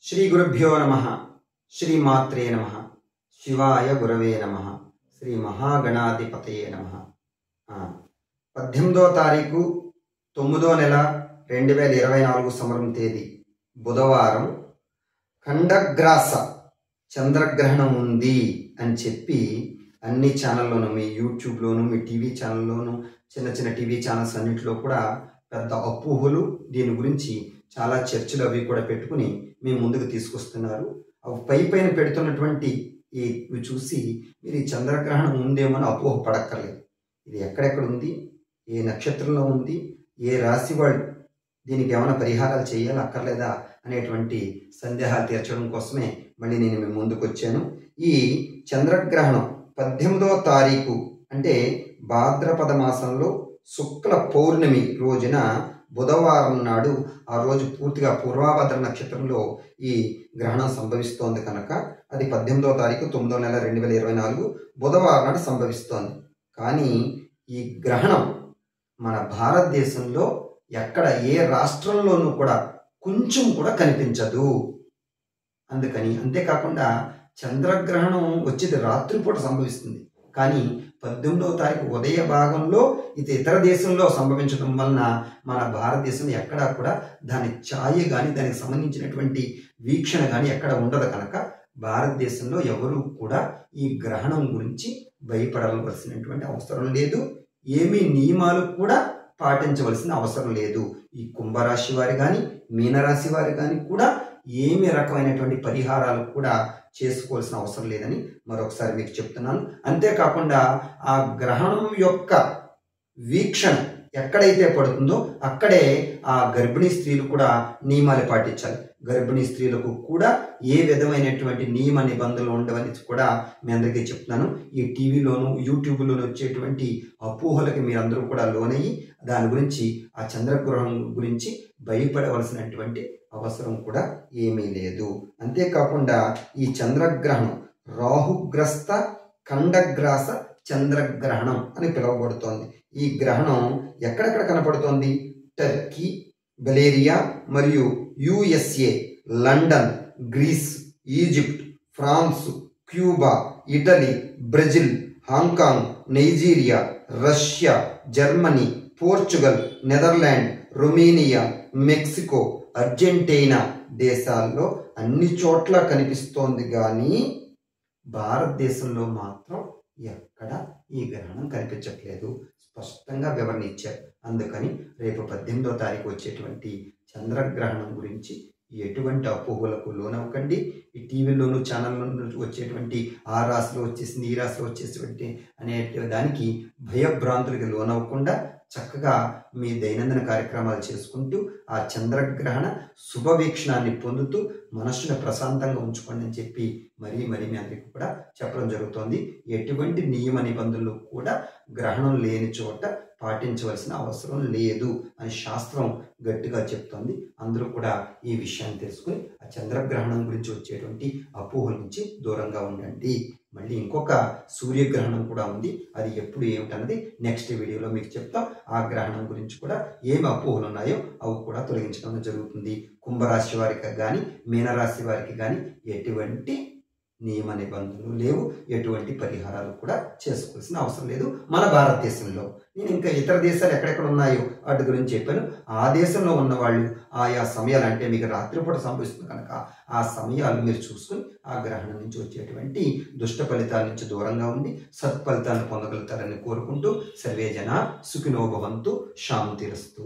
శ్రీ గురుభ్యో నమః. శ్రీ మాత్రే నమః. శివాయ గురవే నమః. శ్రీ మహాగణాధిపతయే నమః. 18వ తారీఖు 9వ నెల 2024 సంవత్సరం తేదీ బుధవారం ఖండగ్రాస చంద్రగ్రహణం ఉంది అని చెప్పి అన్ని ఛానల్లోనూ, మీ యూట్యూబ్లోను, మీ టీవీ ఛానల్లోను, చిన్న చిన్న టీవీ ఛానల్స్ అన్నింటిలో కూడా పెద్ద అపోహలు, దీని గురించి చాలా చర్చలు అవి కూడా పెట్టుకుని మీ ముందుకు తీసుకొస్తున్నారు. అవి పైన పెడుతున్నటువంటి ఇవి చూసి మీరు ఈ చంద్రగ్రహణం ఉందేమో అని అపోహ పడక్కర్లేదు. ఇది ఎక్కడెక్కడ ఉంది, ఏ నక్షత్రంలో ఉంది, ఏ రాశి వాళ్ళు దీనికి ఏమైనా పరిహారాలు చేయాలి అక్కర్లేదా అనేటువంటి సందేహాలు తీర్చడం కోసమే మళ్ళీ నేను మీ ముందుకు వచ్చాను. ఈ చంద్రగ్రహణం 18వ తారీఖు అంటే భాద్రపద మాసంలో శుక్ల పౌర్ణమి రోజున బుధవారం నాడు, ఆ రోజు పూర్తిగా పూర్వాభద్ర నక్షత్రంలో ఈ గ్రహణం సంభవిస్తోంది కనుక అది 18వ తారీఖు 9వ నెల 2024 బుధవారం నాడు సంభవిస్తోంది. కానీ ఈ గ్రహణం మన భారతదేశంలో ఎక్కడ ఏ రాష్ట్రంలోనూ కూడా కొంచెం కూడా కనిపించదు. అందుకని అంతేకాకుండా చంద్రగ్రహణం వచ్చేది రాత్రిపూట సంభవిస్తుంది. కానీ 18వ తారీఖు ఉదయ భాగంలో ఇది ఇతర దేశంలో సంభవించడం వలన మన భారతదేశంలో ఎక్కడా కూడా దాని ఛాయ కానీ దానికి సంబంధించినటువంటి వీక్షణ కానీ ఎక్కడ ఉండదు కనుక భారతదేశంలో ఎవరూ కూడా ఈ గ్రహణం గురించి భయపడవలసినటువంటి అవసరం లేదు. ఏమీ నియమాలు కూడా పాటించవలసిన అవసరం లేదు. ఈ కుంభరాశి వారి కానీ మీనరాశి వారి కానీ కూడా ఏమి రకమైనటువంటి పరిహారాలు కూడా చేసుకోవాల్సిన అవసరం లేదని మరొకసారి మీకు చెప్తున్నాను. అంతేకాకుండా ఆ గ్రహణం యొక్క వీక్షణ ఎక్కడైతే పడుతుందో అక్కడే ఆ గర్భిణీ స్త్రీలు కూడా నియమాలు పాటించాలి. గర్భిణీ స్త్రీలకు కూడా ఏ విధమైనటువంటి నియమ నిబంధనలు ఉండవని కూడా మీ అందరికీ చెప్తున్నాను. ఈ టీవీలోను యూట్యూబ్లోను వచ్చేటువంటి అపోహలకి మీరందరూ కూడా లోనయ్యి దాని గురించి, ఆ చంద్రగ్రహణం గురించి భయపడవలసినటువంటి అవసరం కూడా ఏమీ లేదు. అంతేకాకుండా ఈ చంద్రగ్రహణం రాహుగ్రస్త ఖండగ్రాస చంద్రగ్రహణం అని పిలువబడుతోంది. ఈ గ్రహణం ఎక్కడెక్కడ కనపడుతోంది? టర్కీ, బలేరియా మరియు USA, London, Greece, Egypt, France, Cuba, Italy, Brazil, Hong Kong, Nigeria, Russia, Germany, Portugal, Netherland, Romania, Mexico, Argentina దేశాల్లో అన్ని చోట్ల కనిపిస్తోంది. కానీ భారతదేశంలో మాత్రం ఎక్కడ ఈ గ్రహణం కనిపించట్లేదు. స్పష్టంగా వివరణ ఇచ్చారు. అందుకని రేపు 18వ తారీఖు వచ్చేటువంటి చంద్రగ్రహణం గురించి ఎటువంటి అపోహలకు లోనవ్వకండి. ఈ టీవీలోను ఛానల్లోనూ వచ్చేటువంటి ఆ రాశిలో వచ్చేసింది, ఈ రాశిలో వచ్చేటువంటి అనే దానికి భయభ్రాంతులకి లోనవ్వకుండా చక్కగా మీ దైనందిన కార్యక్రమాలు చేసుకుంటూ ఆ చంద్రగ్రహణ శుభవీక్షణాన్ని పొందుతూ మనస్సును ప్రశాంతంగా ఉంచుకోండి అని చెప్పి మరీ మీ అందరికీ కూడా చెప్పడం జరుగుతోంది. ఎటువంటి నియమ నిబంధనలు కూడా గ్రహణం లేని చోట పాటించవలసిన అవసరం లేదు అని శాస్త్రం గట్టిగా చెప్తోంది. అందరూ కూడా ఈ విషయాన్ని తెలుసుకుని ఆ చంద్రగ్రహణం గురించి వచ్చేటువంటి అపోహల నుంచి దూరంగా ఉండండి. మళ్ళీ ఇంకొక సూర్యగ్రహణం కూడా ఉంది. అది ఎప్పుడు ఏమిటన్నది నెక్స్ట్ వీడియోలో మీకు చెప్తాం. ఆ గ్రహణం గురించి కూడా ఏమి అపోహలు ఉన్నాయో అవి కూడా తొలగించడం జరుగుతుంది. కుంభరాశి వారికి కానీ మీనరాశి వారికి కానీ ఎటువంటి నియమ నిబంధనలు లేవు, ఎటువంటి పరిహారాలు కూడా చేసుకోవాల్సిన అవసరం లేదు మన భారతదేశంలో. నేను ఇంకా ఇతర దేశాలు ఎక్కడెక్కడ ఉన్నాయో వాటి గురించి చెప్పాను. ఆ దేశంలో ఉన్న వాళ్ళు ఆయా సమయాలు, అంటే మీకు రాత్రిపూట సంభవిస్తుంది కనుక ఆ సమయాలు మీరు చూసుకుని ఆ గ్రహణం నుంచి వచ్చేటువంటి దుష్ట ఫలితాల నుంచి దూరంగా ఉండి సత్ఫలితాలను పొందగలుగుతారని కోరుకుంటూ సర్వే జన సుఖినో భవంతు. శాంతిరస్తు.